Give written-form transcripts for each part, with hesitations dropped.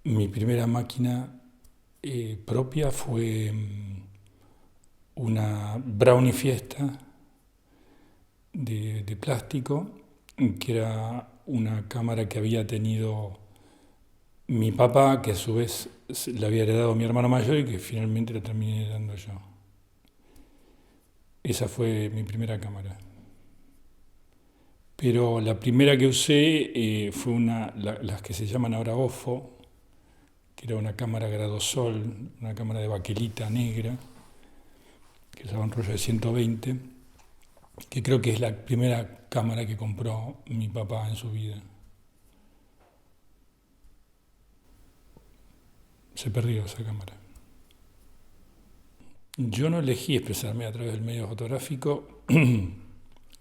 Mi primera máquina propia fue una Brownie Fiesta de plástico, que era una cámara que había tenido mi papá, que a su vez la había heredado mi hermano mayor y que finalmente la terminé heredando yo. Esa fue mi primera cámara. Pero la primera que usé fue las que se llaman ahora OFO, que era una cámara gradosol, una cámara de baquelita negra, que usaba un rollo de 120, que creo que es la primera cámara que compró mi papá en su vida. Se perdió esa cámara. Yo no elegí expresarme a través del medio fotográfico,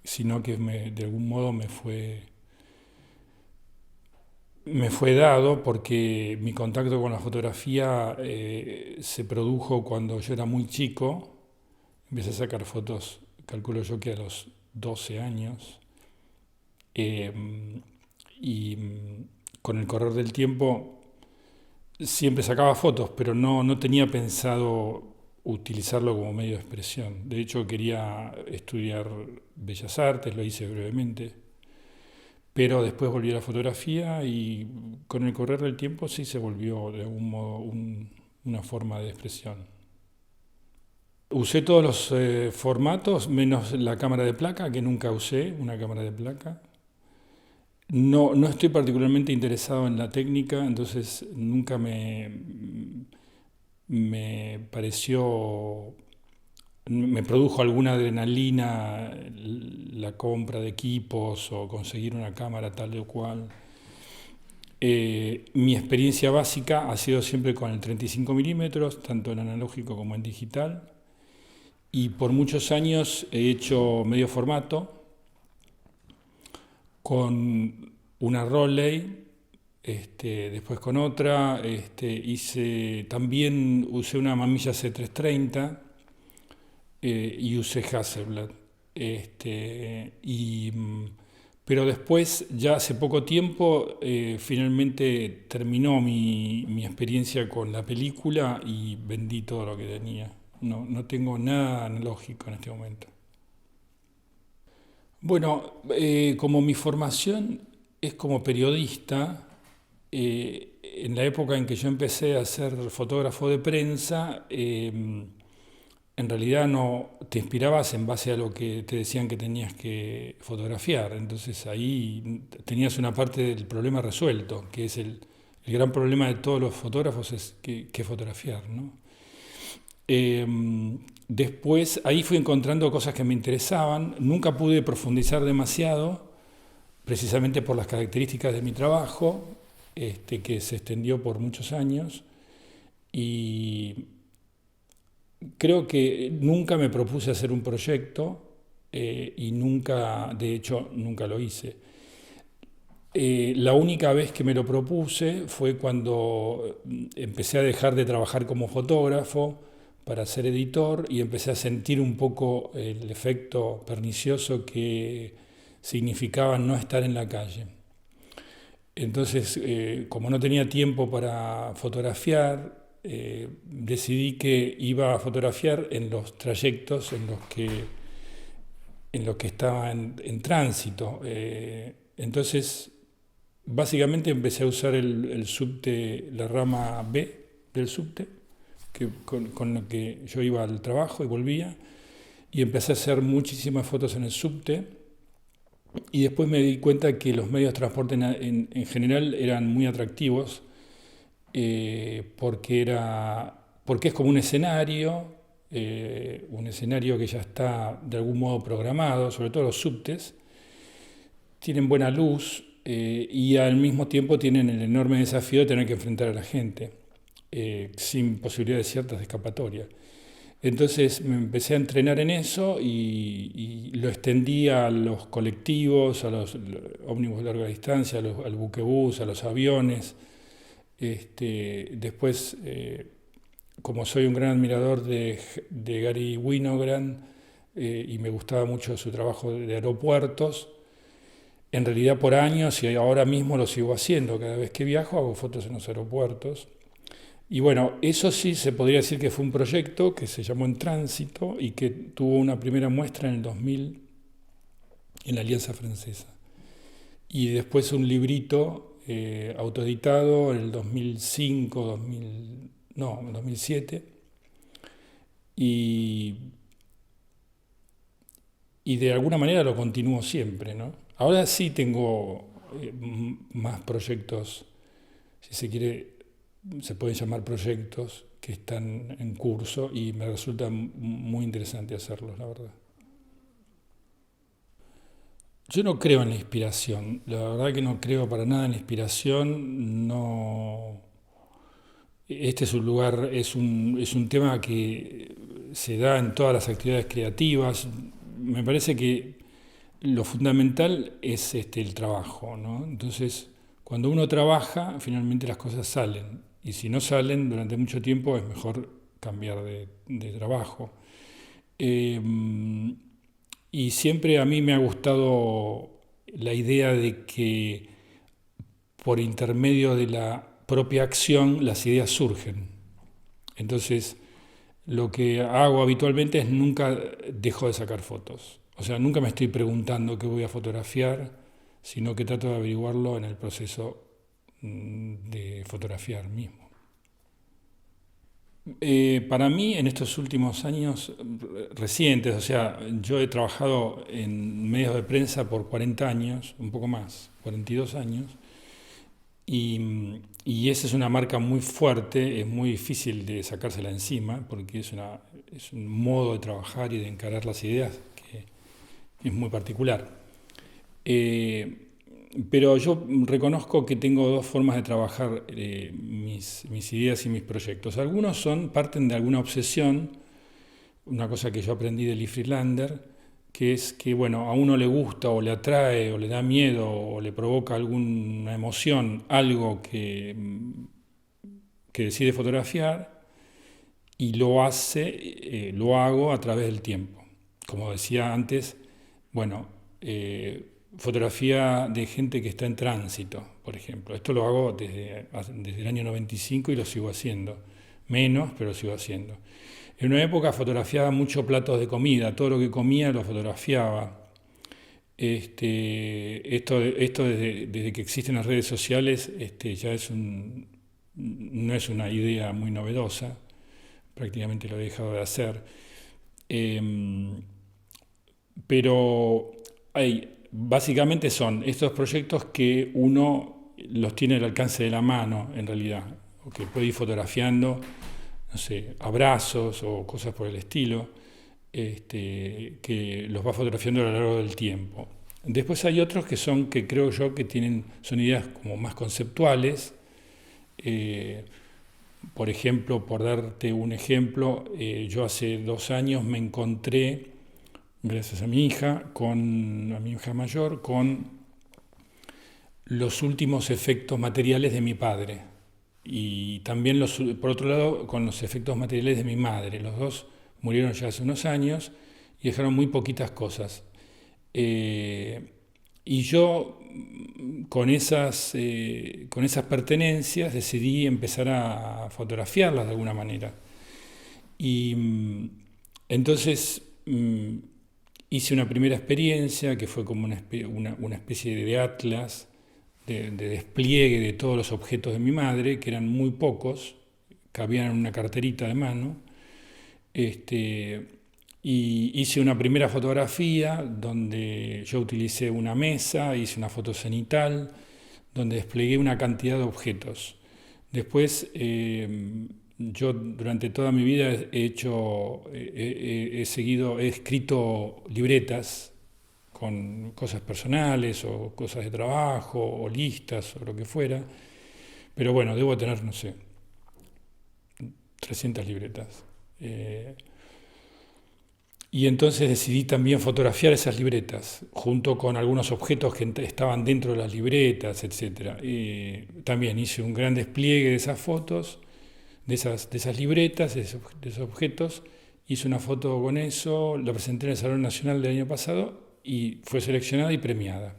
sino que de algún modo me fue dado porque mi contacto con la fotografía se produjo cuando yo era muy chico. Empecé a sacar fotos, calculo yo que a los 12 años. eh, y con el correr del tiempo siempre sacaba fotos, pero no tenía pensado utilizarlo como medio de expresión. De hecho, quería estudiar Bellas Artes, lo hice brevemente, pero después volví a la fotografía y con el correr del tiempo sí se volvió de algún modo una forma de expresión. Usé todos los formatos, menos la cámara de placa, que nunca usé, una cámara de placa. No estoy particularmente interesado en la técnica, entonces nunca me pareció, me produjo alguna adrenalina la compra de equipos o conseguir una cámara tal o cual. Mi experiencia básica ha sido siempre con el 35 milímetros, tanto en analógico como en digital, y por muchos años he hecho medio formato con una Rollei, después con otra, también usé una Mamilla C330 y usé Hasselblad. Este, y, mm, pero después, ya hace poco tiempo, finalmente terminó mi experiencia con la película y vendí todo lo que tenía. No tengo nada analógico en este momento. Bueno, como mi formación es como periodista, en la época en que yo empecé a ser fotógrafo de prensa, en realidad no te inspirabas en base a lo que te decían que tenías que fotografiar. Entonces ahí tenías una parte del problema resuelto, que es el gran problema de todos los fotógrafos, es que fotografiar, ¿no? Eh, Después ahí fui encontrando cosas que me interesaban. Nunca pude profundizar demasiado, precisamente por las características de mi trabajo, que se extendió por muchos años. Y creo que nunca me propuse hacer un proyecto y nunca, de hecho, nunca lo hice. La única vez que me lo propuse fue cuando empecé a dejar de trabajar como fotógrafo para ser editor y empecé a sentir un poco el efecto pernicioso que significaba no estar en la calle. Entonces, como no tenía tiempo para fotografiar, decidí que iba a fotografiar en los trayectos en los que estaba en tránsito. Entonces, básicamente empecé a usar el subte, la rama B del subte, con lo que yo iba al trabajo y volvía, y empecé a hacer muchísimas fotos en el subte, y después me di cuenta que los medios de transporte en general eran muy atractivos, porque es como un escenario que ya está de algún modo programado, sobre todo los subtes, tienen buena luz y al mismo tiempo tienen el enorme desafío de tener que enfrentar a la gente, sin posibilidades ciertas de escapatoria. Entonces me empecé a entrenar en eso y lo extendí a los colectivos, a los ómnibus de larga distancia, al buquebús, a los aviones. Después, como soy un gran admirador de Gary Winogrand y me gustaba mucho su trabajo de aeropuertos, en realidad por años, y ahora mismo lo sigo haciendo. Cada vez que viajo hago fotos en los aeropuertos. Y bueno, eso sí se podría decir que fue un proyecto que se llamó En Tránsito y que tuvo una primera muestra en el 2000 en la Alianza Francesa. Y después un librito autoeditado en el 2005, 2000, no, en 2007. Y, y de alguna manera lo continúo siempre, ¿no? Ahora sí tengo más proyectos, si se quiere, se pueden llamar proyectos que están en curso y me resulta muy interesante hacerlos, la verdad. Yo no creo en la inspiración, la verdad que no creo para nada en la inspiración, no. Este es un lugar, es un tema que se da en todas las actividades creativas. Me parece que lo fundamental es el trabajo, ¿no? Entonces, cuando uno trabaja, finalmente las cosas salen. Y si no salen durante mucho tiempo, es mejor cambiar de trabajo. Eh, y siempre a mí me ha gustado la idea de que por intermedio de la propia acción las ideas surgen. Entonces, lo que hago habitualmente es nunca dejo de sacar fotos. O sea, nunca me estoy preguntando qué voy a fotografiar, sino que trato de averiguarlo en el proceso de fotografiar mismo. Para mí, en estos últimos años recientes, o sea, yo he trabajado en medios de prensa por 40 años, un poco más, 42 años, y esa es una marca muy fuerte, es muy difícil de sacársela encima, porque es un modo de trabajar y de encarar las ideas que es muy particular. Eh, pero yo reconozco que tengo dos formas de trabajar mis ideas y mis proyectos. Algunos parten de alguna obsesión, una cosa que yo aprendí de Lee Friedlander, que es que bueno, a uno le gusta o le atrae o le da miedo o le provoca alguna emoción, algo que decide fotografiar y lo hago a través del tiempo. Como decía antes, bueno, fotografía de gente que está en tránsito, por ejemplo. Esto lo hago desde el año 95 y lo sigo haciendo. Menos, pero lo sigo haciendo. En una época fotografiaba mucho platos de comida, todo lo que comía lo fotografiaba. Esto desde que existen las redes sociales ya no es una idea muy novedosa, prácticamente lo he dejado de hacer. Em, pero básicamente son estos proyectos que uno los tiene al alcance de la mano, en realidad, o que puede ir fotografiando, no sé, abrazos o cosas por el estilo, que los va fotografiando a lo largo del tiempo. Después hay otros que creo yo que son ideas como más conceptuales. Por ejemplo, por darte un ejemplo, yo hace 2 años me encontré, gracias a mi hija mayor, con los últimos efectos materiales de mi padre y también por otro lado con los efectos materiales de mi madre. Los dos murieron ya hace unos años y dejaron muy poquitas cosas. Y yo con esas pertenencias decidí empezar a fotografiarlas de alguna manera. Y entonces hice una primera experiencia que fue como una especie de atlas, de despliegue de todos los objetos de mi madre, que eran muy pocos, cabían en una carterita de mano. Y hice una primera fotografía donde yo utilicé una mesa, hice una foto cenital, donde desplegué una cantidad de objetos. Después, yo durante toda mi vida he escrito libretas con cosas personales o cosas de trabajo o listas o lo que fuera. Pero bueno, debo tener, no sé, 300 libretas. Y entonces decidí también fotografiar esas libretas, junto con algunos objetos que estaban dentro de las libretas, etc. También hice un gran despliegue de esas fotos, de esas libretas, de esos objetos. Hice una foto con eso, la presenté en el Salón Nacional del año pasado y fue seleccionada y premiada.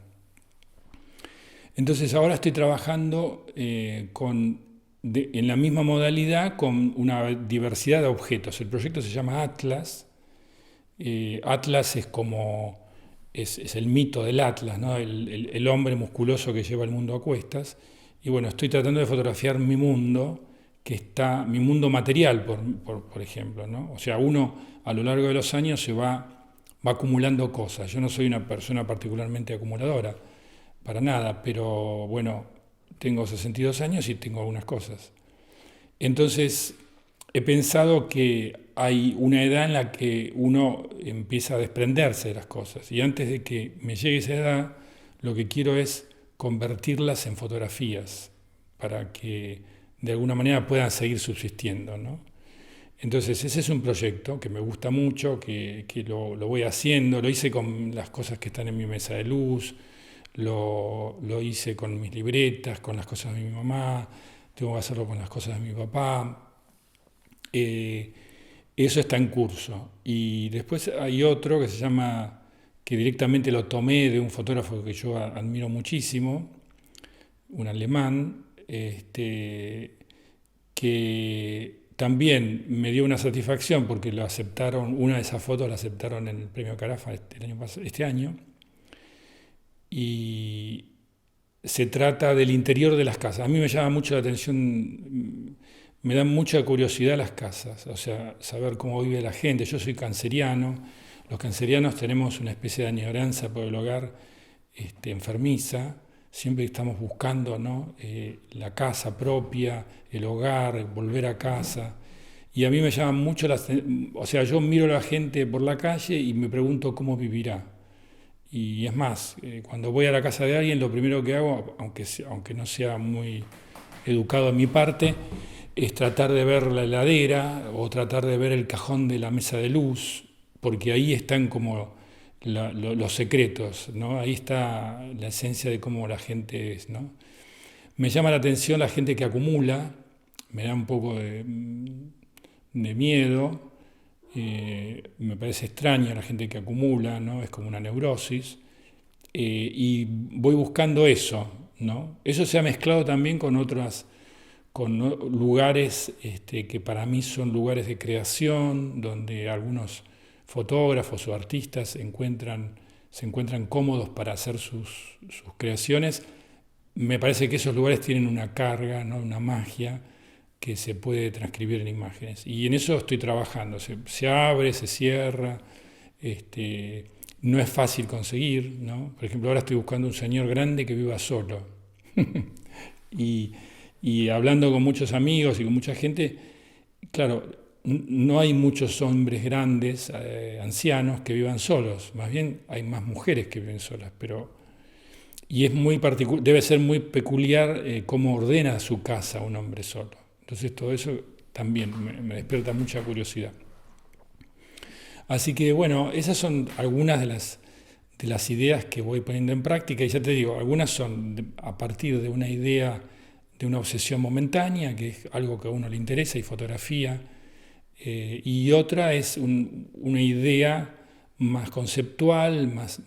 Entonces ahora estoy trabajando en la misma modalidad con una diversidad de objetos. El proyecto se llama Atlas. Atlas es el mito del Atlas, ¿no? El hombre musculoso que lleva el mundo a cuestas. Y bueno, estoy tratando de fotografiar mi mundo, mi mundo material, por ejemplo, ¿no? O sea, uno a lo largo de los años va acumulando cosas. Yo no soy una persona particularmente acumuladora, para nada, pero bueno, tengo 62 años y tengo algunas cosas. Entonces, he pensado que hay una edad en la que uno empieza a desprenderse de las cosas. Y antes de que me llegue esa edad, lo que quiero es convertirlas en fotografías para que de alguna manera puedan seguir subsistiendo, ¿no? Entonces ese es un proyecto que me gusta mucho, que lo voy haciendo, lo hice con las cosas que están en mi mesa de luz, lo hice con mis libretas, con las cosas de mi mamá, tengo que hacerlo con las cosas de mi papá. Eh, Eso está en curso. Y después hay otro que se llama, que directamente lo tomé de un fotógrafo que yo admiro muchísimo, un alemán, que también me dio una satisfacción porque lo aceptaron, una de esas fotos la aceptaron en el premio Carafa este año. Y se trata del interior de las casas. A mí me llama mucho la atención, me dan mucha curiosidad las casas, o sea, saber cómo vive la gente. Yo soy canceriano, los cancerianos tenemos una especie de añoranza por el hogar enfermiza, siempre estamos buscando, ¿no? La casa propia, el hogar, volver a casa. Y a mí me llama mucho o sea, yo miro a la gente por la calle y me pregunto cómo vivirá. Y es más, cuando voy a la casa de alguien, lo primero que hago, aunque no sea muy educado de mi parte, es tratar de ver la heladera o tratar de ver el cajón de la mesa de luz, porque ahí están como los secretos, ¿no? Ahí está la esencia de cómo la gente es, ¿no? Me llama la atención la gente que acumula, me da un poco de miedo, me parece extraña la gente que acumula, ¿no? Es como una neurosis, y voy buscando eso, ¿no? Eso se ha mezclado también con lugares que para mí son lugares de creación, donde algunos fotógrafos o artistas se encuentran cómodos para hacer sus creaciones. Me parece que esos lugares tienen una carga, ¿no? Una magia que se puede transcribir en imágenes. Y en eso estoy trabajando. Se abre, se cierra, no es fácil conseguir, ¿no? Por ejemplo, ahora estoy buscando un señor grande que viva solo. y, y hablando con muchos amigos y con mucha gente, claro, no hay muchos hombres grandes, ancianos, que vivan solos. Más bien hay más mujeres que viven solas, y es debe ser muy peculiar cómo ordena su casa un hombre solo. Entonces todo eso también me despierta mucha curiosidad. Así que bueno, esas son algunas de las ideas que voy poniendo en práctica. Y ya te digo, algunas son a partir de una idea, de una obsesión momentánea, que es algo que a uno le interesa y fotografía. Y otra es una idea más conceptual, más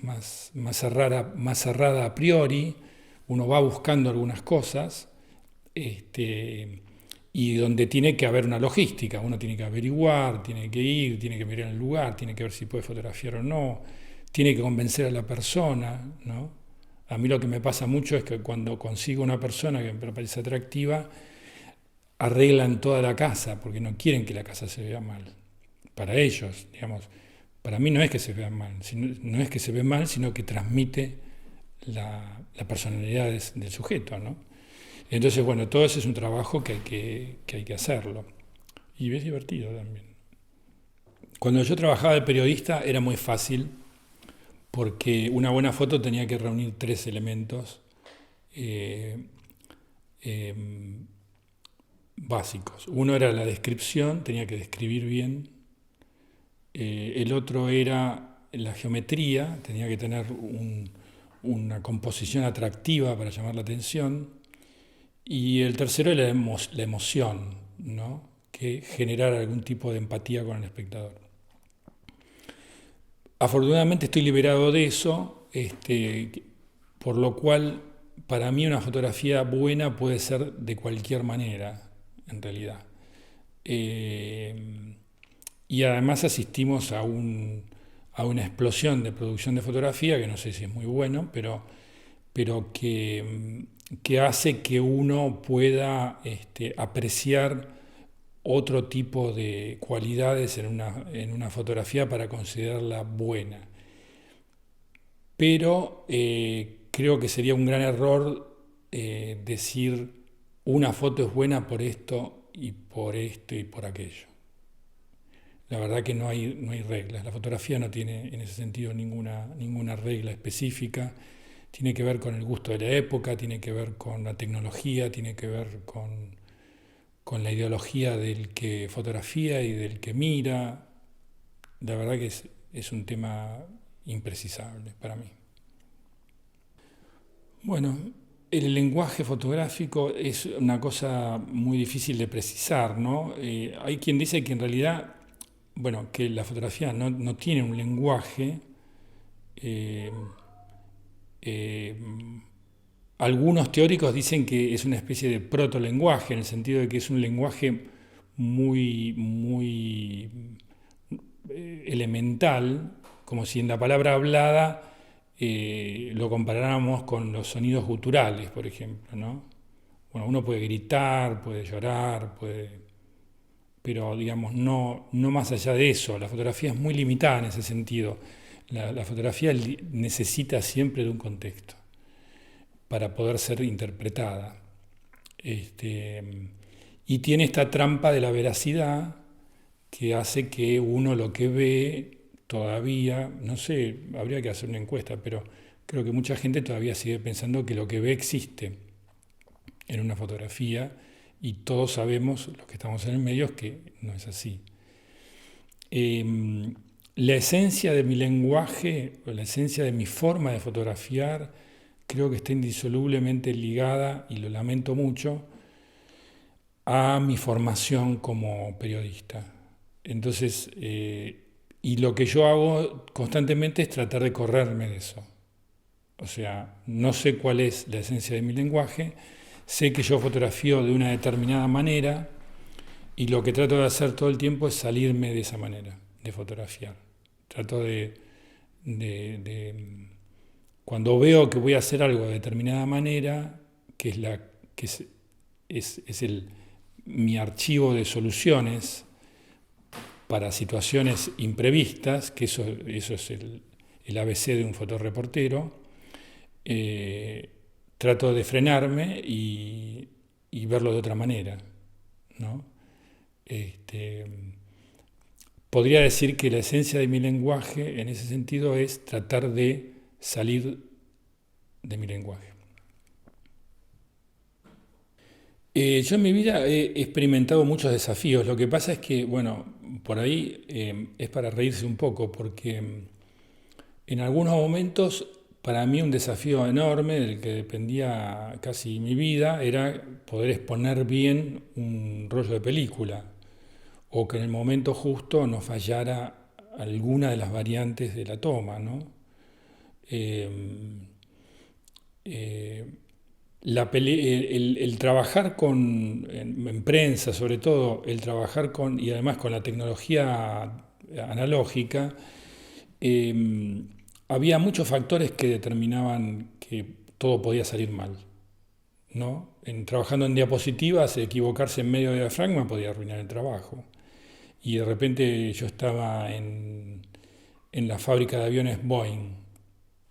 cerrada a priori. Uno va buscando algunas cosas. Y donde tiene que haber una logística, uno tiene que averiguar, tiene que ir, tiene que mirar el lugar, tiene que ver si puede fotografiar o no, tiene que convencer a la persona, ¿no? A mí lo que me pasa mucho es que cuando consigo una persona que me parece atractiva, arreglan toda la casa, porque no quieren que la casa se vea mal. Para ellos, digamos, para mí no es que se vea mal, no es que se ve mal, sino que transmite la personalidad del sujeto, ¿no? Entonces, bueno, todo eso es un trabajo que hay que hacerlo. Y es divertido también. Cuando yo trabajaba de periodista era muy fácil porque una buena foto tenía que reunir tres elementos eh, eh, básicos. Uno era la descripción, tenía que describir bien. El otro era la geometría, tenía que tener una composición atractiva para llamar la atención. Y el tercero es la emoción, ¿no? Que generar algún tipo de empatía con el espectador. Afortunadamente estoy liberado de eso, por lo cual para mí una fotografía buena puede ser de cualquier manera, en realidad. Eh, y además asistimos a una explosión de producción de fotografía, que no sé si es muy bueno, pero que hace que uno pueda apreciar otro tipo de cualidades en una fotografía para considerarla buena. Pero creo que sería un gran error decir una foto es buena por esto y por esto y por aquello. La verdad que no hay reglas. La fotografía no tiene en ese sentido ninguna regla específica. Tiene que ver con el gusto de la época, tiene que ver con la tecnología, tiene que ver con la ideología del que fotografía y del que mira. La verdad que es un tema imprecisable para mí. Bueno, el lenguaje fotográfico es una cosa muy difícil de precisar, ¿no? Hay quien dice que en realidad, bueno, que la fotografía no tiene un lenguaje. eh, eh, Algunos teóricos dicen que es una especie de protolenguaje, en el sentido de que es un lenguaje muy elemental, como si en la palabra hablada lo comparáramos con los sonidos guturales, por ejemplo, ¿no? Bueno, uno puede gritar, puede llorar, pero digamos, no más allá de eso. La fotografía es muy limitada en ese sentido. La fotografía necesita siempre de un contexto para poder ser interpretada. Y tiene esta trampa de la veracidad que hace que uno lo que ve todavía, no sé, habría que hacer una encuesta, pero creo que mucha gente todavía sigue pensando que lo que ve existe en una fotografía y todos sabemos, los que estamos en el medio, que no es así. La esencia de mi lenguaje, o la esencia de mi forma de fotografiar, creo que está indisolublemente ligada, y lo lamento mucho, a mi formación como periodista. Entonces, y lo que yo hago constantemente es tratar de correrme de eso. O sea, no sé cuál es la esencia de mi lenguaje, sé que yo fotografío de una determinada manera y lo que trato de hacer todo el tiempo es salirme de esa manera de fotografiar. Trato de cuando veo que voy a hacer algo de determinada manera, que es mi archivo de soluciones para situaciones imprevistas, que eso es el ABC de un fotoreportero, trato de frenarme y verlo de otra manera, ¿no? Podría decir que la esencia de mi lenguaje en ese sentido es tratar de salir de mi lenguaje. Yo en mi vida he experimentado muchos desafíos. Lo que pasa es que, bueno, por ahí es para reírse un poco, porque en algunos momentos para mí un desafío enorme del que dependía casi mi vida era poder exponer bien un rollo de película o que en el momento justo no fallara alguna de las variantes de la toma, ¿no? Eh, eh, el trabajar en prensa, sobre todo, el trabajar y además con la tecnología analógica, eh, había muchos factores que determinaban que todo podía salir mal, ¿no? Trabajando en diapositivas, equivocarse en medio de diafragma podía arruinar el trabajo. Y de repente yo estaba en la fábrica de aviones Boeing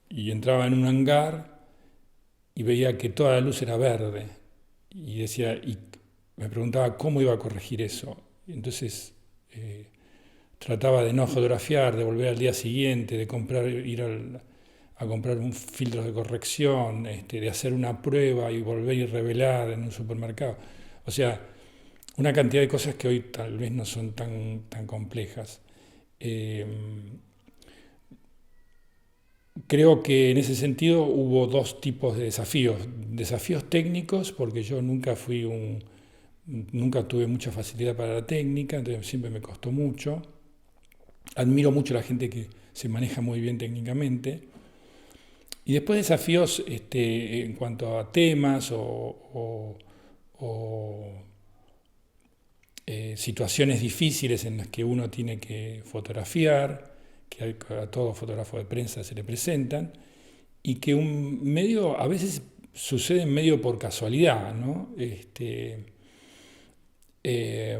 y entraba en un hangar y veía que toda la luz era verde y me preguntaba cómo iba a corregir eso. Y entonces trataba de no fotografiar, de volver al día siguiente, de a comprar un filtro de corrección, de hacer una prueba y volver y revelar en un supermercado. O sea, una cantidad de cosas que hoy tal vez no son tan complejas. Eh, Creo que en ese sentido hubo dos tipos de desafíos. Desafíos técnicos, porque yo nunca tuve mucha facilidad para la técnica, entonces siempre me costó mucho. Admiro mucho a la gente que se maneja muy bien técnicamente. Y después desafíos en cuanto a temas o, situaciones difíciles en las que uno tiene que fotografiar, que a todo fotógrafo de prensa se le presentan, y que un medio a veces sucede medio por casualidad, ¿no? Eh,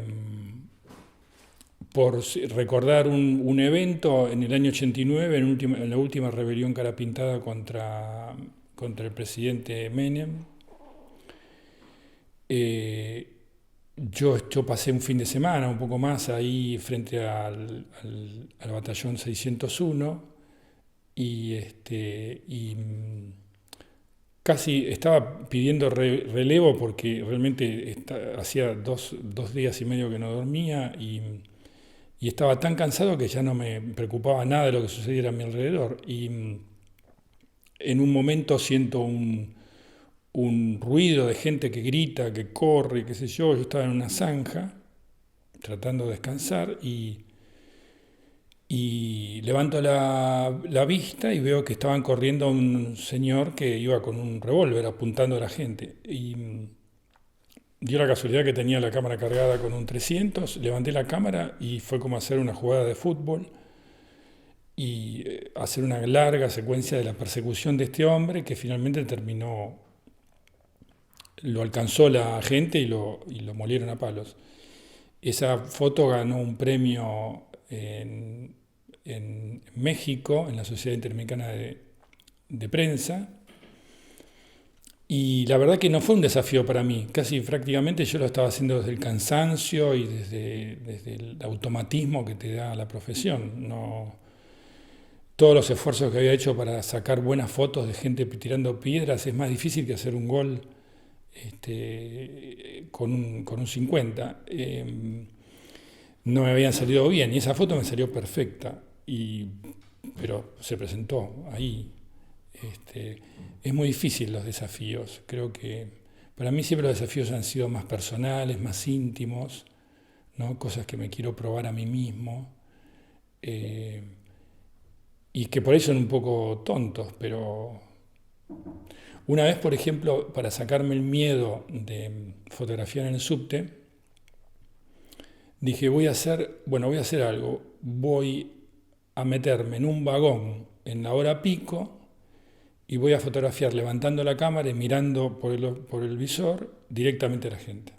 por recordar un evento en el año 89, en la última rebelión cara pintada contra el presidente Menem. Yo pasé un fin de semana, un poco más, ahí frente al batallón 601 y casi estaba pidiendo relevo porque realmente hacía dos días y medio que no dormía y estaba tan cansado que ya no me preocupaba nada de lo que sucediera a mi alrededor. Y en un momento siento un ruido de gente que grita, que corre, qué sé yo. Yo estaba en una zanja tratando de descansar y levanto la vista y veo que estaban corriendo a un señor que iba con un revólver apuntando a la gente. Y dio la casualidad que tenía la cámara cargada con un 300, levanté la cámara y fue como hacer una jugada de fútbol y hacer una larga secuencia de la persecución de este hombre que finalmente terminó, lo alcanzó la gente y lo molieron a palos. Esa foto ganó un premio en México, en la Sociedad Interamericana de Prensa, y la verdad que no fue un desafío para mí, casi prácticamente yo lo estaba haciendo desde el cansancio y desde el automatismo que te da la profesión. No, todos los esfuerzos que había hecho para sacar buenas fotos de gente tirando piedras es más difícil que hacer un gol con un 50. No me habían salido bien y esa foto me salió perfecta, pero se presentó ahí. Es muy difícil los desafíos. Creo que para mí siempre los desafíos han sido más personales, más íntimos, ¿no? Cosas que me quiero probar a mí mismo eh, y que por ahí son un poco tontos, pero una vez, por ejemplo, para sacarme el miedo de fotografiar en el subte, dije, voy a hacer algo, voy a meterme en un vagón en la hora pico y voy a fotografiar levantando la cámara y mirando por el visor directamente a la gente.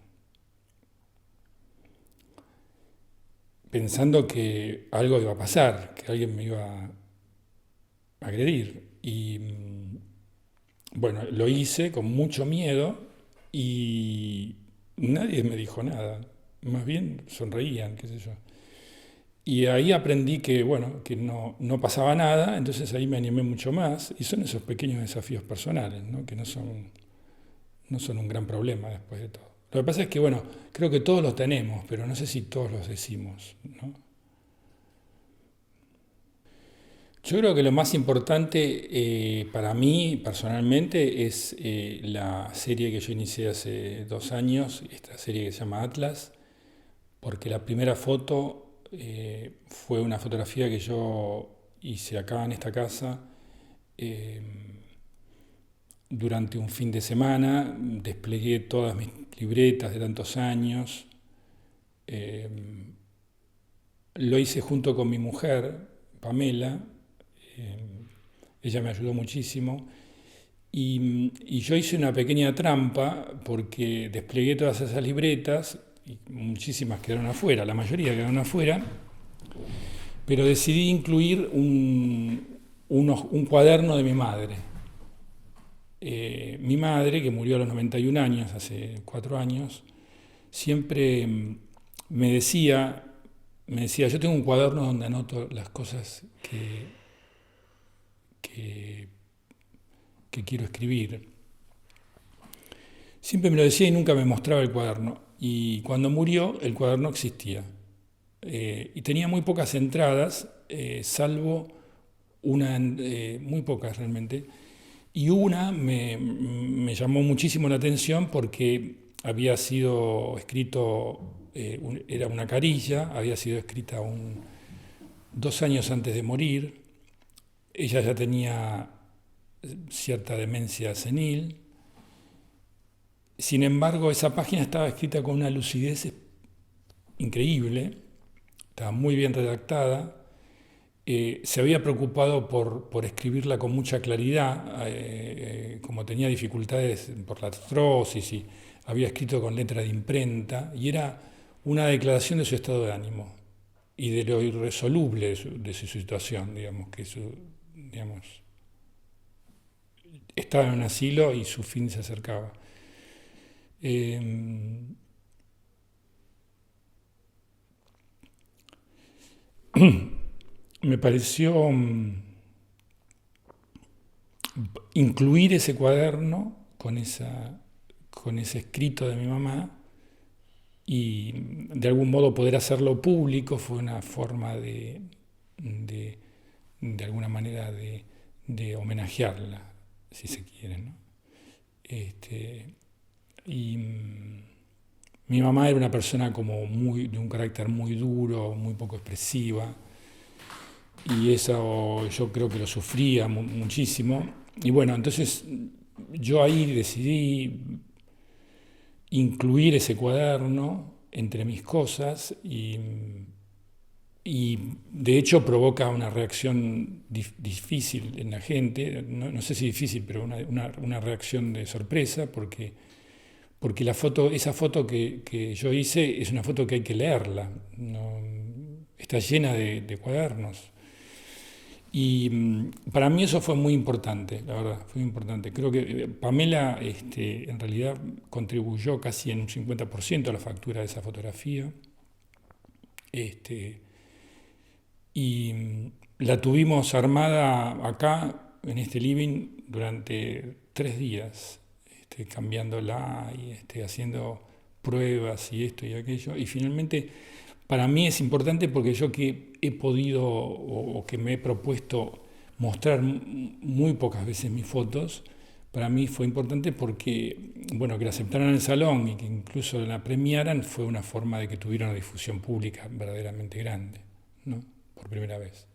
Pensando que algo iba a pasar, que alguien me iba a agredir. Y bueno, lo hice con mucho miedo y nadie me dijo nada. Más bien sonreían, qué sé yo. Y ahí aprendí que, bueno, que no pasaba nada, entonces ahí me animé mucho más. Y son esos pequeños desafíos personales, ¿no? Que no son un gran problema después de todo. Lo que pasa es que, bueno, creo que todos los tenemos, pero no sé si todos los decimos, ¿no? Yo creo que lo más importante para mí personalmente es la serie que yo inicié hace 2 años, esta serie que se llama Atlas, porque la primera foto fue una fotografía que yo hice acá en esta casa eh, durante un fin de semana, desplegué todas mis libretas de tantos años, eh, lo hice junto con mi mujer, Pamela, eh, ella me ayudó muchísimo. Y yo hice una pequeña trampa porque desplegué todas esas libretas y muchísimas quedaron afuera, la mayoría quedaron afuera, pero decidí incluir un cuaderno de mi madre. Mi madre, que murió a los 91 años, hace 4 años, siempre me decía, yo tengo un cuaderno donde anoto las cosas que, que quiero escribir. Siempre me lo decía y nunca me mostraba el cuaderno. Y cuando murió, el cuaderno existía. Y tenía muy pocas entradas, salvo muy pocas realmente. Y una me llamó muchísimo la atención porque había sido escrito, era una carilla, había sido escrita 2 años antes de morir. Ella ya tenía cierta demencia senil. Sin embargo, esa página estaba escrita con una lucidez increíble, estaba muy bien redactada. Se había preocupado por escribirla con mucha claridad, como tenía dificultades por la artrosis y había escrito con letra de imprenta, y era una declaración de su estado de ánimo y de lo irresoluble de su situación, digamos, digamos, estaba en un asilo y su fin se acercaba. Eh, Me pareció incluir ese cuaderno con ese escrito de mi mamá y de algún modo poder hacerlo público fue una forma de, de alguna manera de homenajearla, si se quiere, ¿no? Este, y mi mamá era una persona como de un carácter muy duro, muy poco expresiva, y eso yo creo que lo sufría muchísimo. Y bueno, entonces yo ahí decidí incluir ese cuaderno entre mis cosas y de hecho provoca una reacción difícil en la gente, no sé si difícil, pero una reacción de sorpresa, porque esa foto que yo hice es una foto que hay que leerla, está llena de cuadernos. Y para mí eso fue muy importante, la verdad, fue muy importante. Creo que Pamela en realidad contribuyó casi en un 50% a la factura de esa fotografía. Este, y la tuvimos armada acá, en este living, durante 3 días, cambiándola y haciendo pruebas y esto y aquello. Y finalmente, para mí es importante porque yo que he podido o que me he propuesto mostrar muy pocas veces mis fotos, para mí fue importante porque, bueno, que la aceptaran en el salón y que incluso la premiaran fue una forma de que tuviera una difusión pública verdaderamente grande, ¿no? Por primera vez.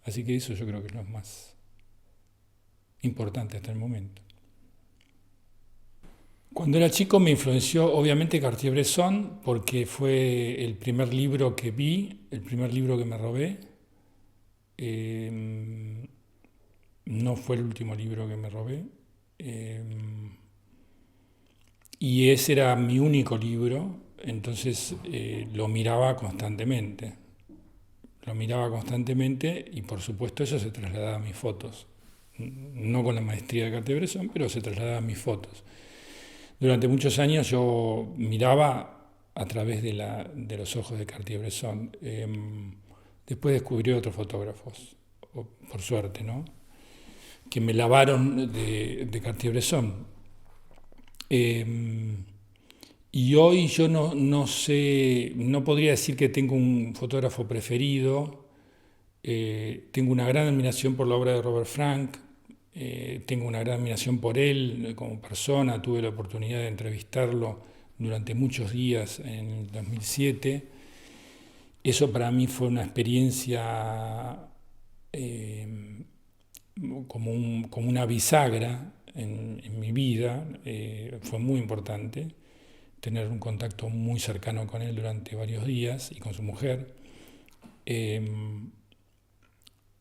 Así que eso yo creo que es lo más importante hasta el momento. Cuando era chico me influenció obviamente Cartier-Bresson porque fue el primer libro que vi, el primer libro que me robé. Eh, no fue el último libro que me robé. Eh, y ese era mi único libro, entonces lo miraba constantemente. Lo miraba constantemente y por supuesto eso se trasladaba a mis fotos. No con la maestría de Cartier-Bresson, pero se trasladaba a mis fotos. Durante muchos años yo miraba a través de los ojos de Cartier-Bresson. Después descubrí otros fotógrafos, por suerte, ¿no? Que me lavaron de Cartier-Bresson. Y hoy yo no sé, no podría decir que tengo un fotógrafo preferido. Tengo una gran admiración por la obra de Robert Frank. Tengo una gran admiración por él como persona. Tuve la oportunidad de entrevistarlo durante muchos días en el 2007. Eso para mí fue una experiencia como una bisagra en mi vida. Fue muy importante tener un contacto muy cercano con él durante varios días y con su mujer.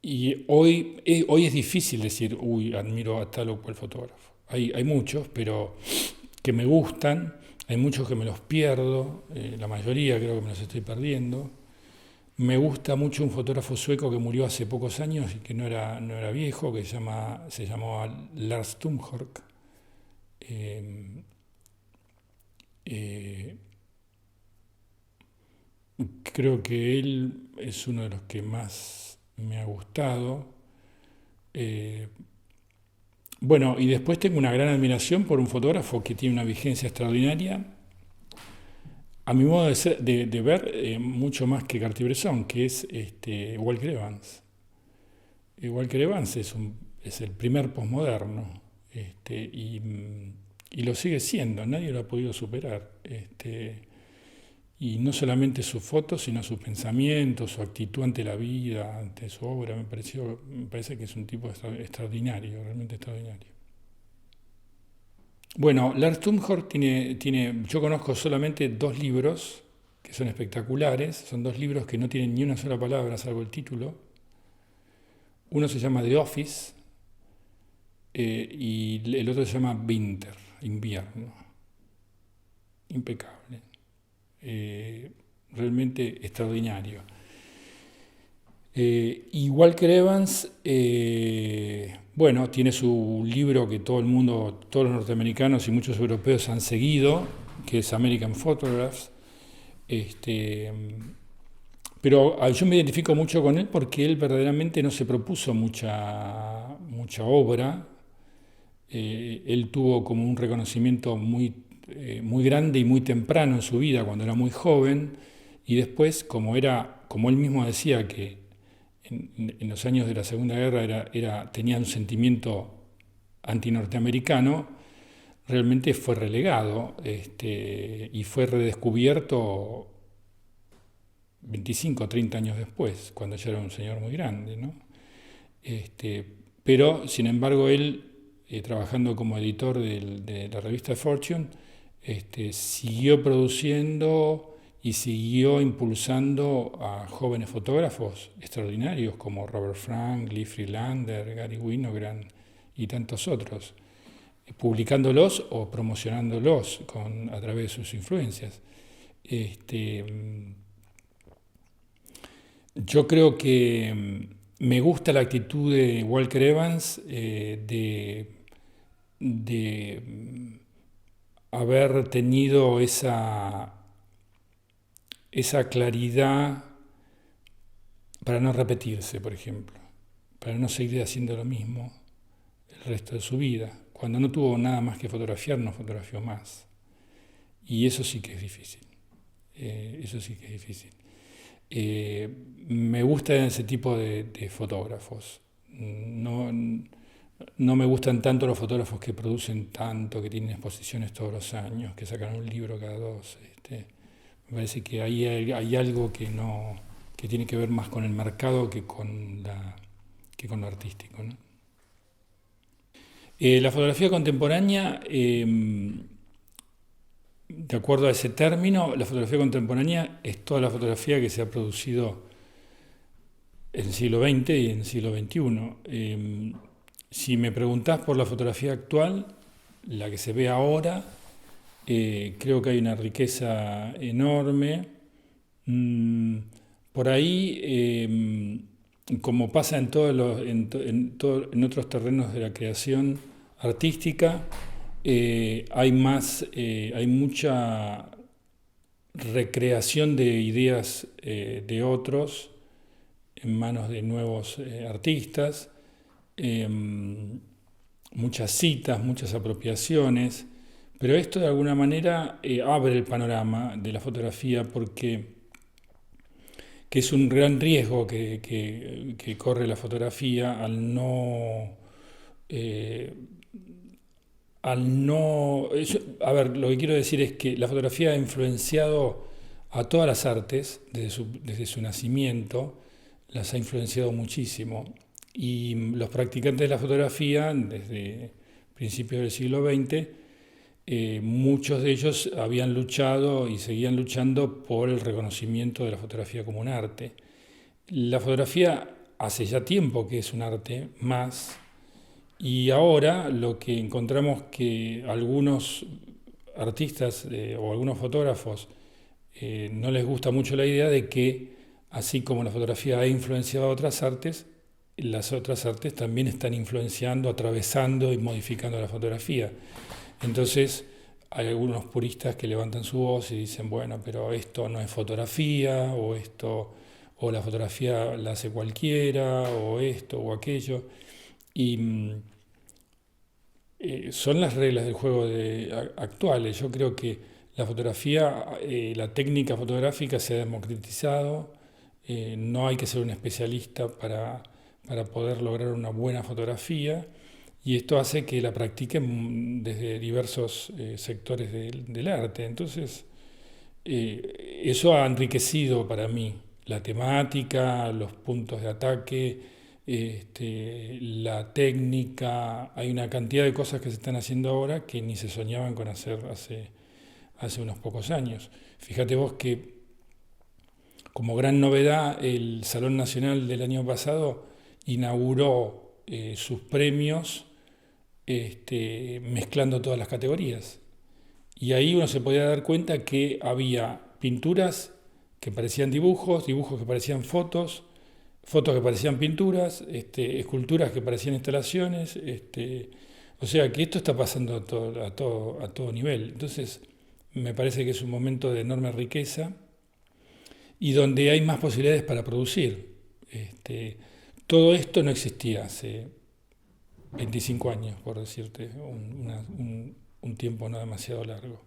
Y hoy es difícil decir, uy, admiro a tal o cual fotógrafo. Hay muchos, pero que me gustan, hay muchos que me los pierdo, la mayoría creo que me los estoy perdiendo. Me gusta mucho un fotógrafo sueco que murió hace pocos años y que no era viejo, que se llamaba Lars Tumhork. Eh, Creo que él es uno de los que más me ha gustado. Eh, bueno, y después tengo una gran admiración por un fotógrafo que tiene una vigencia extraordinaria, a mi modo de ver, mucho más que Cartier-Bresson, que es Walker Evans. Walker Evans es el primer posmoderno y lo sigue siendo, nadie lo ha podido superar. y no solamente sus fotos, sino sus pensamientos, su actitud ante la vida, ante su obra. Me parece que es un tipo extraordinario, realmente extraordinario. Bueno, Lars Tumhor yo conozco solamente dos libros que son espectaculares, son dos libros que no tienen ni una sola palabra salvo el título. Uno se llama The Office y el otro se llama Winter, invierno. Impecable. Realmente extraordinario. Y Walker Evans, bueno, tiene su libro que todo el mundo, todos los norteamericanos y muchos europeos han seguido, que es American Photographs. Pero yo me identifico mucho con él porque él verdaderamente no se propuso mucha obra. Él tuvo como un reconocimiento muy grande y muy temprano en su vida, cuando era muy joven, y después, como él mismo decía que en los años de la Segunda Guerra tenía un sentimiento antinorteamericano, realmente fue relegado y fue redescubierto 25 o 30 años después, cuando ya era un señor muy grande, ¿no? Pero, sin embargo, él, trabajando como editor de la revista Fortune, siguió produciendo y siguió impulsando a jóvenes fotógrafos extraordinarios como Robert Frank, Lee Friedlander, Gary Winogrand y tantos otros, publicándolos o promocionándolos a través de sus influencias. Yo creo que me gusta la actitud de Walker Evans de haber tenido esa claridad para no repetirse, por ejemplo, para no seguir haciendo lo mismo el resto de su vida. Cuando no tuvo nada más que fotografiar, no fotografió más. Y eso sí que es difícil. Eso sí que es difícil. Me gustan ese tipo de fotógrafos. No me gustan tanto los fotógrafos que producen tanto, que tienen exposiciones todos los años, que sacan un libro cada dos. Me parece que ahí hay algo que tiene que ver más con el mercado que con lo artístico, ¿no? La fotografía contemporánea, de acuerdo a ese término, la fotografía contemporánea es toda la fotografía que se ha producido en el siglo XX y en el siglo XXI. Si me preguntás por la fotografía actual, la que se ve ahora, creo que hay una riqueza enorme. Por ahí, como pasa en otros terrenos de la creación artística, hay mucha recreación de ideas de otros en manos de nuevos artistas, muchas citas, muchas apropiaciones, pero esto de alguna manera abre el panorama de la fotografía porque que es un gran riesgo que corre la fotografía a ver, lo que quiero decir es que la fotografía ha influenciado a todas las artes desde su nacimiento, las ha influenciado muchísimo. Y los practicantes de la fotografía, desde principios del siglo XX, muchos de ellos habían luchado y seguían luchando por el reconocimiento de la fotografía como un arte. La fotografía hace ya tiempo que es un arte más, y ahora lo que encontramos que algunos artistas o algunos fotógrafos no les gusta mucho la idea de que, así como la fotografía ha influenciado a otras artes, las otras artes también están influenciando, atravesando y modificando la fotografía. Entonces hay algunos puristas que levantan su voz y dicen, bueno, pero esto no es fotografía, o la fotografía la hace cualquiera, o esto o aquello. Y son las reglas del juego actuales. Yo creo que la fotografía, la técnica fotográfica se ha democratizado. No hay que ser un especialista para poder lograr una buena fotografía, y esto hace que la practiquen desde diversos sectores del arte. Entonces, eso ha enriquecido para mí la temática, los puntos de ataque, la técnica. Hay una cantidad de cosas que se están haciendo ahora que ni se soñaban con hacer hace unos pocos años. Fíjate vos que como gran novedad el Salón Nacional del año pasado inauguró sus premios mezclando todas las categorías. Y ahí uno se podía dar cuenta que había pinturas que parecían dibujos, dibujos que parecían fotos, fotos que parecían pinturas, esculturas que parecían instalaciones. O sea que esto está pasando a todo nivel. Entonces, me parece que es un momento de enorme riqueza y donde hay más posibilidades para producir. Todo esto no existía hace 25 años, por decirte, un tiempo no demasiado largo.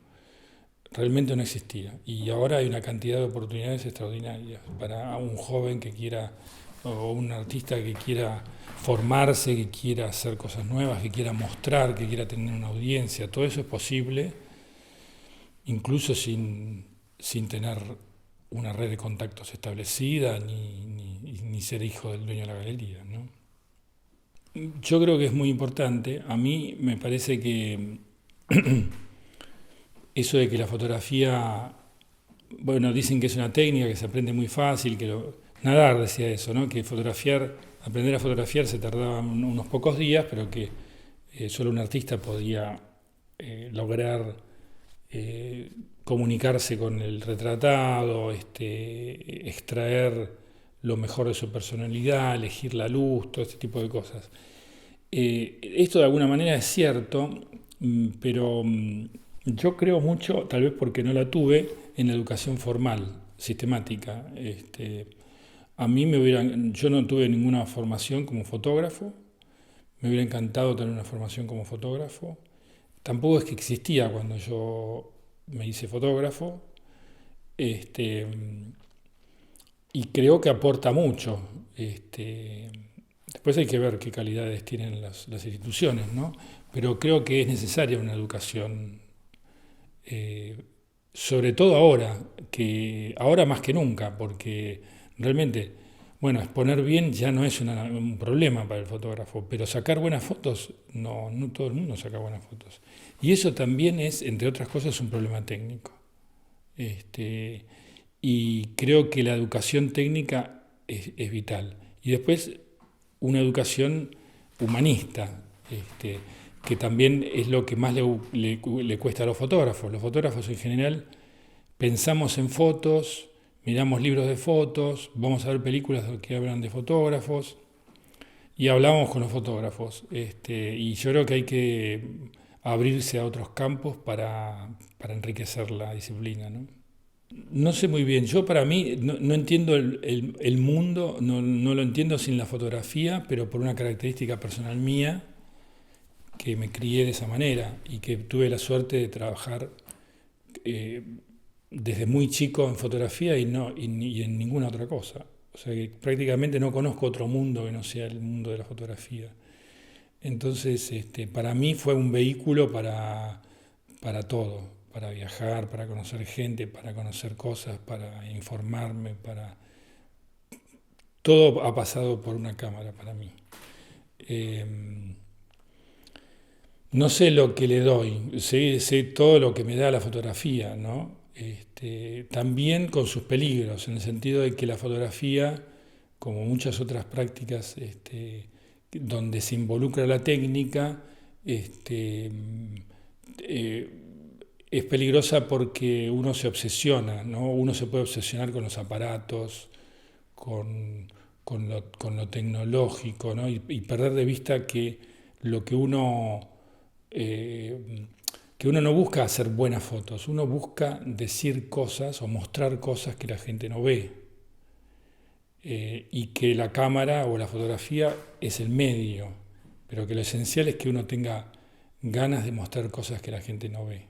Realmente no existía. Y ahora hay una cantidad de oportunidades extraordinarias para un joven que quiera, o un artista que quiera formarse, que quiera hacer cosas nuevas, que quiera mostrar, que quiera tener una audiencia. Todo eso es posible, incluso sin tener una red de contactos establecida ni ser hijo del dueño de la galería, ¿no? Yo creo que es muy importante. A mí me parece que eso de que la fotografía, bueno, dicen que es una técnica que se aprende muy fácil, Nadar decía eso, ¿no? Que aprender a fotografiar se tardaba unos pocos días, pero que solo un artista podía lograr comunicarse con el retratado, extraer lo mejor de su personalidad, elegir la luz, todo este tipo de cosas. Esto de alguna manera es cierto, pero yo creo mucho, tal vez porque no la tuve, en la educación formal, sistemática. Yo no tuve ninguna formación como fotógrafo, me hubiera encantado tener una formación como fotógrafo. Tampoco es que existía cuando yo me hice fotógrafo, este, y creo que aporta mucho. Después hay que ver qué calidades tienen las instituciones, ¿no? Pero creo que es necesaria una educación, eh, sobre todo ahora más que nunca, porque realmente, bueno, exponer bien ya no es un problema para el fotógrafo, pero sacar buenas fotos, no todo el mundo saca buenas fotos. Y eso también es, entre otras cosas, un problema técnico. Este, y creo que la educación técnica es vital. Y después una educación humanista, que también es lo que más le cuesta a los fotógrafos. Los fotógrafos en general pensamos en fotos, miramos libros de fotos, vamos a ver películas que hablan de fotógrafos y hablamos con los fotógrafos. Y yo creo que hay que abrirse a otros campos para enriquecer la disciplina, ¿no? No sé muy bien, yo para mí no entiendo el mundo, no lo entiendo sin la fotografía, pero por una característica personal mía, que me crié de esa manera y que tuve la suerte de trabajar eh, desde muy chico en fotografía y en ninguna otra cosa. O sea que prácticamente no conozco otro mundo que no sea el mundo de la fotografía. Entonces, para mí fue un vehículo para todo, para viajar, para conocer gente, para conocer cosas, para informarme, todo ha pasado por una cámara para mí. Eh, no sé lo que le doy, sé todo lo que me da la fotografía, ¿no? También con sus peligros, en el sentido de que la fotografía, como muchas otras prácticas donde se involucra la técnica, eh, es peligrosa porque uno se obsesiona, ¿no? Uno se puede obsesionar con los aparatos, con lo tecnológico, ¿no? Y perder de vista lo que uno no busca hacer buenas fotos, uno busca decir cosas o mostrar cosas que la gente no ve, y que la cámara o la fotografía es el medio, pero que lo esencial es que uno tenga ganas de mostrar cosas que la gente no ve,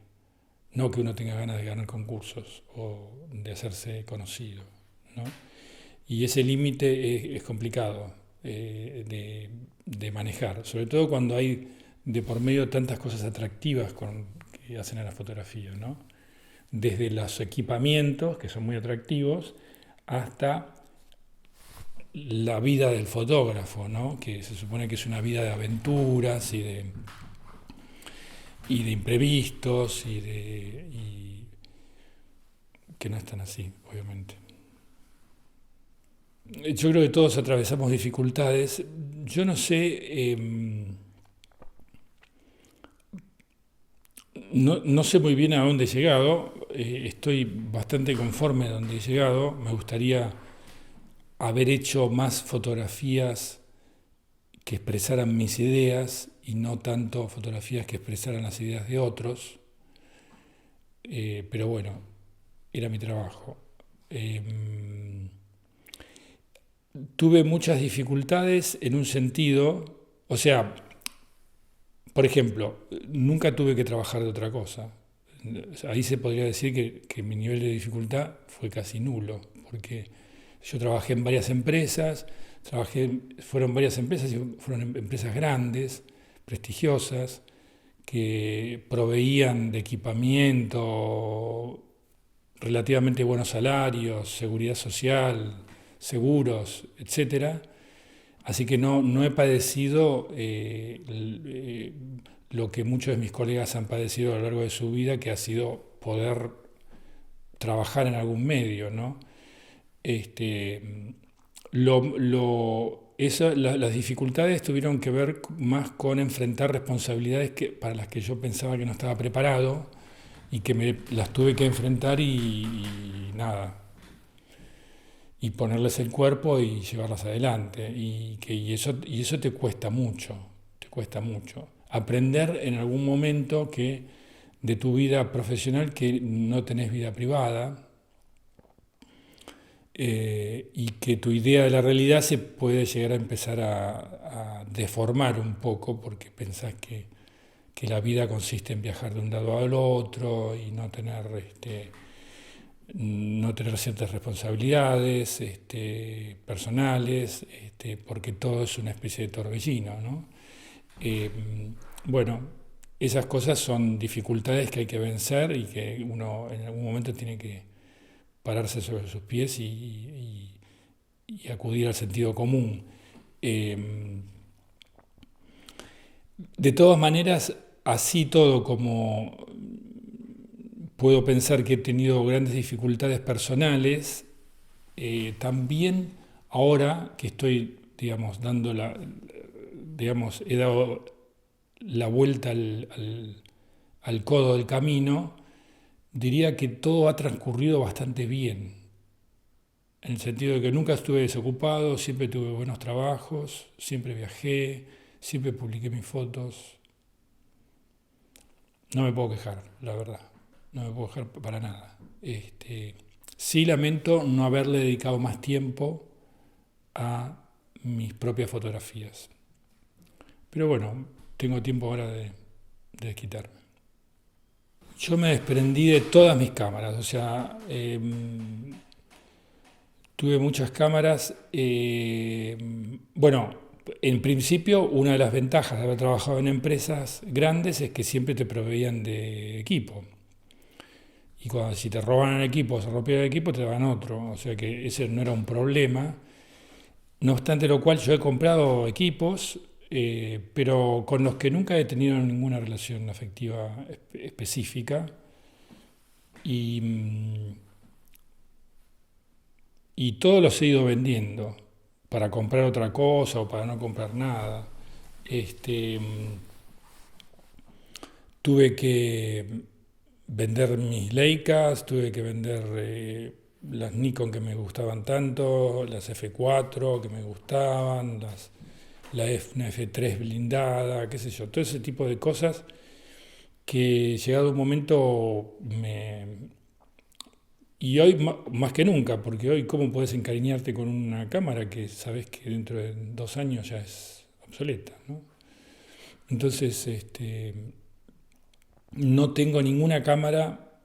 no que uno tenga ganas de ganar concursos o de hacerse conocido, ¿no? Y ese límite es complicado de manejar, sobre todo cuando hay de por medio tantas cosas atractivas que hacen a la fotografía, ¿no? desde los equipamientos, que son muy atractivos, hasta la vida del fotógrafo, ¿no? Que se supone que es una vida de aventuras y de imprevistos y que no es tan así, obviamente. Yo creo que todos atravesamos dificultades. Yo no sé, no sé muy bien a dónde he llegado. Estoy bastante conforme a dónde he llegado. Me gustaría haber hecho más fotografías que expresaran mis ideas y no tanto fotografías que expresaran las ideas de otros. Pero bueno, era mi trabajo. Tuve muchas dificultades en un sentido, o sea, por ejemplo, nunca tuve que trabajar de otra cosa. Ahí se podría decir que mi nivel de dificultad fue casi nulo, porque yo trabajé en varias empresas, fueron varias empresas y fueron empresas grandes, prestigiosas, que proveían de equipamiento, relativamente buenos salarios, seguridad social, seguros, etcétera. Así que no he padecido lo que muchos de mis colegas han padecido a lo largo de su vida, que ha sido poder trabajar en algún medio, ¿no? Este, las dificultades tuvieron que ver más con enfrentar responsabilidades para las que yo pensaba que no estaba preparado y que me las tuve que enfrentar y nada, y ponerles el cuerpo y llevarlas adelante. Y eso te cuesta mucho, te cuesta mucho. Aprender en algún momento que de tu vida profesional que no tenés vida privada, y que tu idea de la realidad se puede llegar a empezar a deformar un poco porque pensás que la vida consiste en viajar de un lado al otro y no tener ciertas responsabilidades personales, porque todo es una especie de torbellino, ¿no? Eh, bueno, esas cosas son dificultades que hay que vencer y que uno en algún momento tiene que pararse sobre sus pies y acudir al sentido común. Eh, de todas maneras, así todo como puedo pensar que he tenido grandes dificultades personales, también ahora que estoy, digamos, he dado la vuelta al codo del camino, diría que todo ha transcurrido bastante bien, en el sentido de que nunca estuve desocupado, siempre tuve buenos trabajos, siempre viajé, siempre publiqué mis fotos. No me puedo quejar, la verdad, no me puedo quejar para nada. Sí lamento no haberle dedicado más tiempo a mis propias fotografías. Pero bueno, tengo tiempo ahora de quitarme. Yo me desprendí de todas mis cámaras, o sea, tuve muchas cámaras. Bueno, en principio, una de las ventajas de haber trabajado en empresas grandes es que siempre te proveían de equipo. Y si te roban el equipo o se rompía el equipo, te daban otro. O sea que ese no era un problema. No obstante lo cual, yo he comprado equipos, pero con los que nunca he tenido ninguna relación afectiva específica. Y, y todos los he ido vendiendo para comprar otra cosa o para no comprar nada. Este, tuve que vender mis Leicas, tuve que vender las Nikon que me gustaban tanto, las F4 que me gustaban, una F3 blindada, qué sé yo, todo ese tipo de cosas que llegado un momento Y hoy más que nunca, porque hoy cómo puedes encariñarte con una cámara que sabes que dentro de 2 años ya es obsoleta, ¿no? Entonces, no tengo ninguna cámara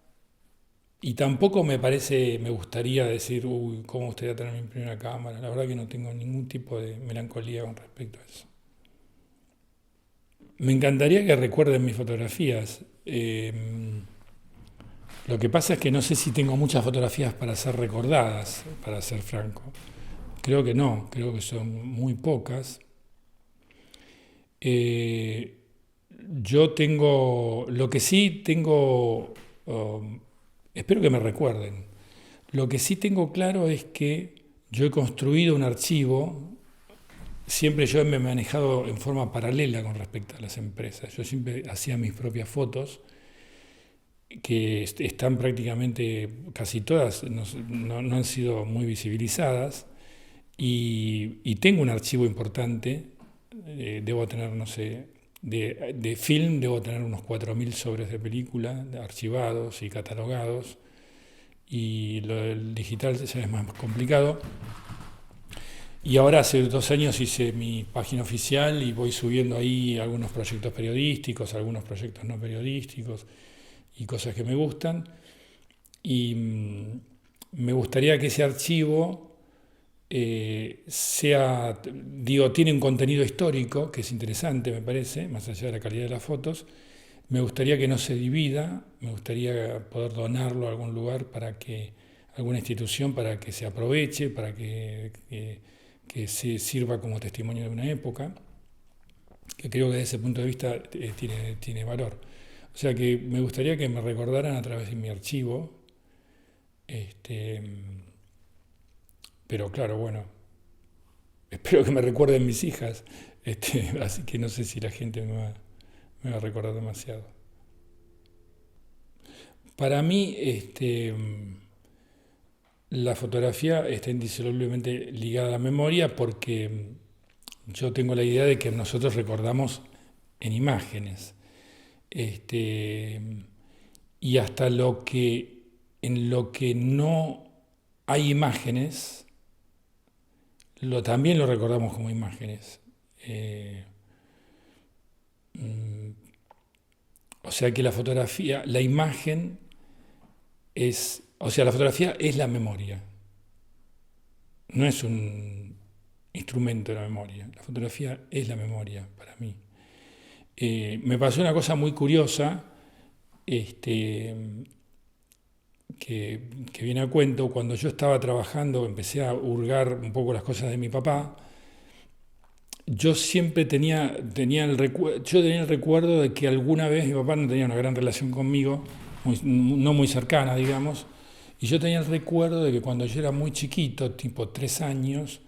y tampoco me gustaría decir, uy, ¿cómo me gustaría tener mi primera cámara? La verdad que no tengo ningún tipo de melancolía con respecto a eso. Me encantaría que recuerden mis fotografías. Lo que pasa es que no sé si tengo muchas fotografías para ser recordadas, para ser franco. Creo que no, creo que son muy pocas. Eh, yo tengo, lo que sí tengo, espero que me recuerden, lo que sí tengo claro es que yo he construido un archivo, siempre yo me he manejado en forma paralela con respecto a las empresas, yo siempre hacía mis propias fotos, que están prácticamente, casi todas, no han sido muy visibilizadas, y tengo un archivo importante, debo tener, no sé, de film debo tener unos 4.000 sobres de película archivados y catalogados, y el digital ya es más complicado. Y ahora hace 2 años hice mi página oficial y voy subiendo ahí algunos proyectos periodísticos, algunos proyectos no periodísticos y cosas que me gustan. Y me gustaría que ese archivo tiene un contenido histórico que es interesante, me parece, más allá de la calidad de las fotos. Me gustaría que no se divida, me gustaría poder donarlo a algún lugar alguna institución para que se aproveche, para que se sirva como testimonio de una época, que creo que desde ese punto de vista tiene valor. O sea que me gustaría que me recordaran a través de mi archivo, este, pero claro, bueno, espero que me recuerden mis hijas, así que no sé si la gente me va a recordar demasiado. Para mí, la fotografía está indisolublemente ligada a la memoria porque yo tengo la idea de que nosotros recordamos en imágenes. Este, y hasta en lo que no hay imágenes, también lo recordamos como imágenes. Eh, mm, o sea que la imagen la fotografía es la memoria, no es un instrumento de la memoria. La fotografía es la memoria para mí. Me pasó una cosa muy curiosa, este, que viene a cuento. Cuando yo estaba trabajando, empecé a hurgar un poco las cosas de mi papá. Yo siempre tenía el recuerdo de que alguna vez mi papá no tenía una gran relación conmigo, no muy cercana, digamos, y yo tenía el recuerdo de que cuando yo era muy chiquito, tipo 3 años,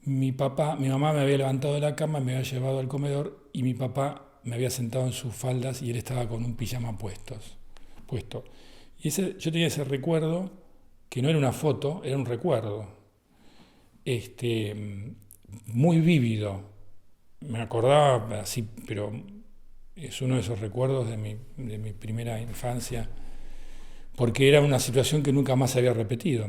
mi mamá me había levantado de la cama, me había llevado al comedor y mi papá me había sentado en sus faldas y él estaba con un pijama puesto. Y yo tenía ese recuerdo, que no era una foto, era un recuerdo, muy vívido. Me acordaba así, pero es uno de esos recuerdos de mi primera infancia, porque era una situación que nunca más se había repetido.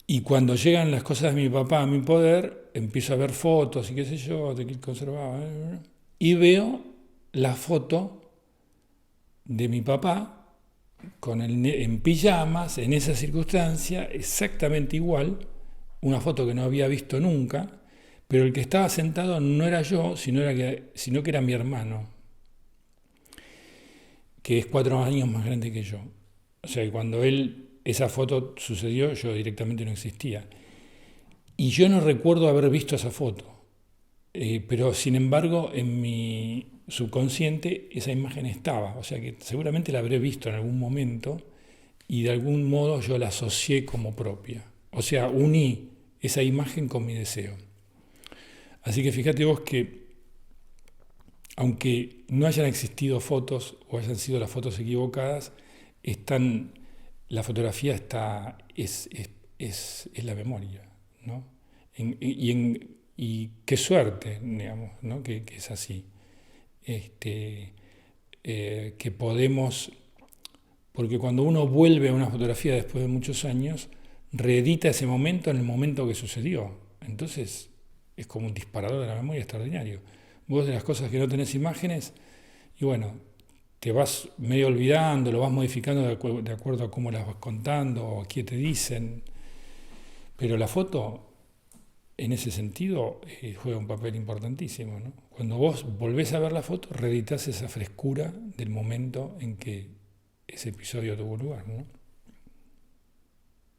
Y cuando llegan las cosas de mi papá a mi poder, empiezo a ver fotos y qué sé yo, de que conservaba, y veo la foto de mi papá en pijamas, en esa circunstancia, exactamente igual, una foto que no había visto nunca, pero el que estaba sentado no era yo, sino que era mi hermano, que es 4 años más grande que yo. O sea, que cuando esa foto sucedió, yo directamente no existía. Y yo no recuerdo haber visto esa foto, pero sin embargo en mi subconsciente esa imagen estaba, o sea que seguramente la habré visto en algún momento y de algún modo yo la asocié como propia. O sea, uní esa imagen con mi deseo. Así que fíjate vos que, aunque no hayan existido fotos o hayan sido las fotos equivocadas, la fotografía es la memoria, ¿no? Y qué suerte, digamos, ¿no? Que es así. Que podemos, porque cuando uno vuelve a una fotografía después de muchos años, reedita ese momento en el momento que sucedió. Entonces es como un disparador de la memoria extraordinario. Vos, de las cosas que no tenés imágenes, y bueno, te vas medio olvidando, lo vas modificando de acuerdo a cómo las vas contando o a qué te dicen. Pero la foto, en ese sentido, juega un papel importantísimo, ¿no? Cuando vos volvés a ver la foto, reeditás esa frescura del momento en que ese episodio tuvo lugar, ¿no?